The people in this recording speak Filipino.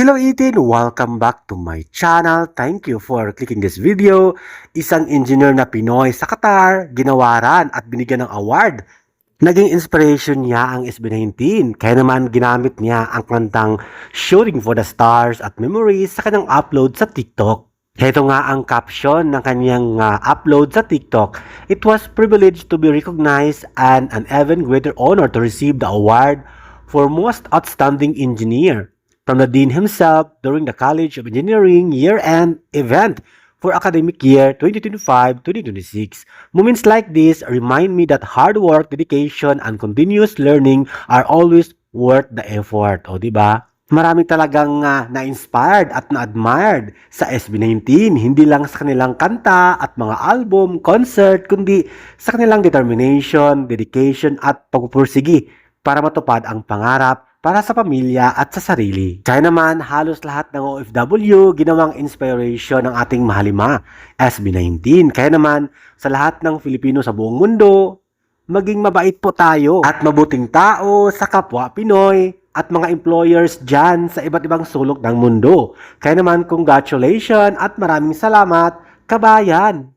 Hello Ethan! Welcome back to my channel. Thank you for clicking this video. Isang engineer na Pinoy sa Qatar, ginawaran at binigyan ng award. Naging inspiration niya ang SB19, kaya naman ginamit niya ang kantang Shooting for the Stars at Memories sa kanyang upload sa TikTok. Heto nga ang caption ng kanyang upload sa TikTok. It was privileged to be recognized and an even greater honor to receive the award for Most Outstanding Engineer from the Dean himself during the College of Engineering year-end event for academic year 2025-2026. Moments like this remind me that hard work, dedication, and continuous learning are always worth the effort. O, diba? Marami talagang na-inspired at na-admired sa SB19, hindi lang sa kanilang kanta at mga album, concert, kundi sa kanilang determination, dedication at pagpupursigi para matupad ang pangarap para sa pamilya at sa sarili. Kaya naman, halos lahat ng OFW ginawang inspiration ng ating mahalima, SB19. Kaya naman, sa lahat ng Filipino sa buong mundo, maging mabait po tayo at mabuting tao sa kapwa Pinoy at mga employers dyan sa iba't ibang sulok ng mundo. Kaya naman, congratulations at maraming salamat, kabayan!